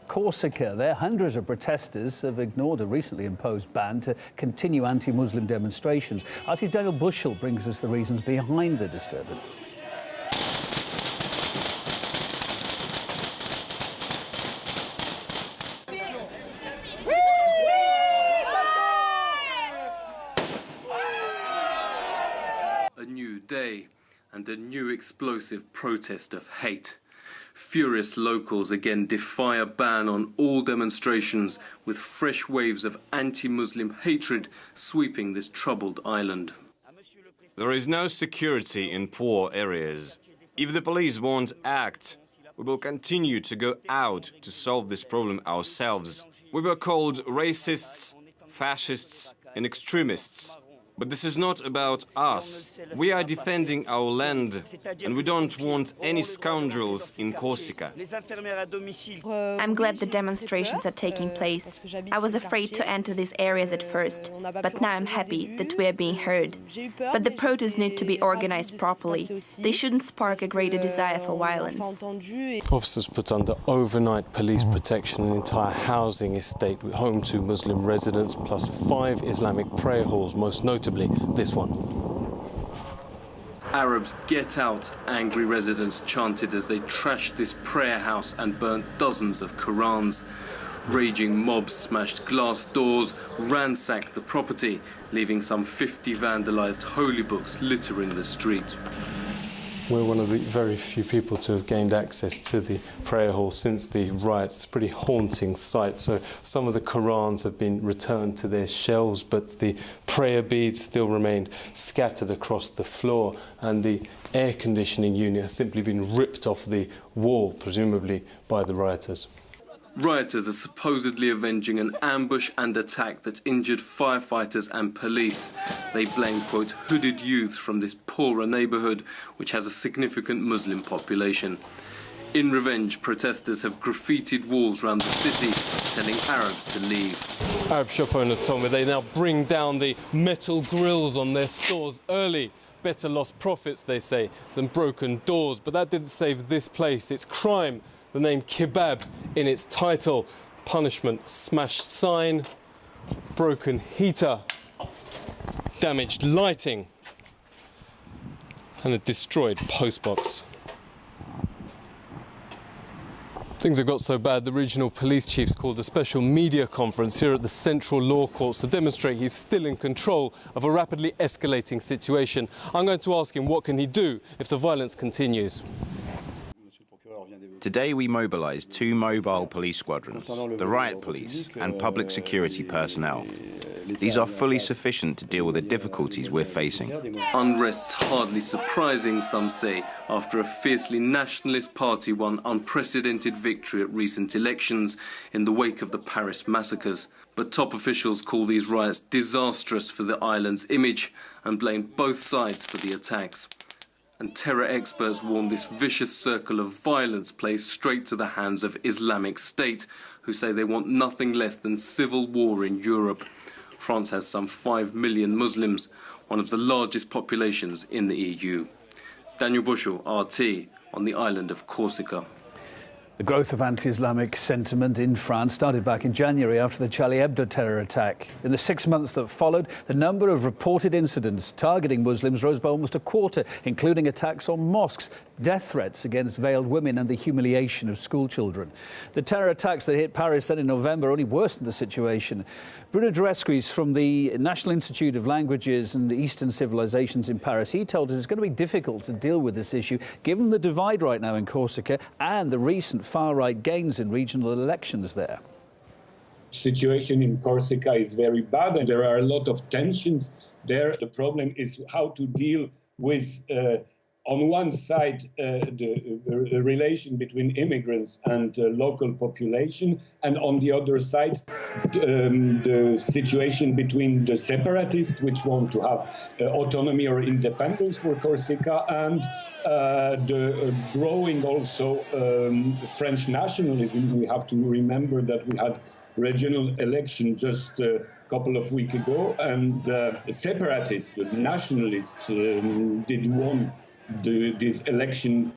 Corsica. There, hundreds of protesters have ignored a recently imposed ban to continue anti-Muslim demonstrations. RT's Daniel Bushell brings us the reasons behind the disturbance. A new day and a new explosive protest of hate. Furious locals again defy a ban on all demonstrations, with fresh waves of anti-Muslim hatred sweeping this troubled island. There is no security in poor areas. If the police won't act, we will continue to go out to solve this problem ourselves. We were called racists, fascists and extremists. But this is not about us. We are defending our land, and we don't want any scoundrels in Corsica. I'm glad the demonstrations are taking place. I was afraid to enter these areas at first, but now I'm happy that we are being heard. But the protests need to be organized properly. They shouldn't spark a greater desire for violence. Officers put under overnight police protection an entire housing estate home to Muslim residents, plus 5 Islamic prayer halls, most notably this one. Arabs get out, angry residents chanted as they trashed this prayer house and burnt dozens of Qurans. Raging mobs smashed glass doors, ransacked the property, leaving some 50 vandalized holy books littering the street. We're one of the very few people to have gained access to the prayer hall since the riots. It's a pretty haunting sight. So some of the Qurans have been returned to their shelves, but the prayer beads still remained scattered across the floor, and the air conditioning unit has simply been ripped off the wall, presumably by the rioters. Rioters are supposedly avenging an ambush and attack that injured firefighters and police. They blame, quote, hooded youths from this poorer neighbourhood, which has a significant Muslim population. In revenge, protesters have graffitied walls around the city, telling Arabs to leave. Arab shop owners told me they now bring down the metal grills on their stores early. Better lost profits, they say, than broken doors. But that didn't save this place. It's crime. The name kebab in its title. Punishment: smashed sign, broken heater, damaged lighting, and a destroyed postbox. Things have got so bad, the regional police chiefs called a special media conference here at the Central Law Courts to demonstrate he's still in control of a rapidly escalating situation. I'm going to ask him what can he do if the violence continues. Today we mobilised 2 mobile police squadrons, the riot police and public security personnel. These are fully sufficient to deal with the difficulties we're facing. Unrest's hardly surprising, some say, after a fiercely nationalist party won unprecedented victory at recent elections in the wake of the Paris massacres. But top officials call these riots disastrous for the island's image and blame both sides for the attacks. And terror experts warn this vicious circle of violence plays straight to the hands of Islamic State, who say they want nothing less than civil war in Europe. France has some 5 million Muslims, one of the largest populations in the EU. Daniel Bushell, RT, on the island of Corsica. The growth of anti-Islamic sentiment in France started back in January after the Charlie Hebdo terror attack. In the 6 months that followed, the number of reported incidents targeting Muslims rose by almost a quarter, including attacks on mosques, death threats against veiled women and the humiliation of school children. The terror attacks that hit Paris then in November only worsened the situation. Bruno Duresquis from the National Institute of Languages and Eastern Civilizations in Paris, he told us it's going to be difficult to deal with this issue given the divide right now in Corsica and the recent far-right gains in regional elections there. Situation in Corsica is very bad and there are a lot of tensions there. The problem is how to deal with, on one side, the relation between immigrants and local population, and on the other side, the situation between the separatists, which want to have autonomy or independence for Corsica, and the growing also French nationalism. We have to remember that we had regional election just a couple of weeks ago, and the separatists, the nationalists, did won this election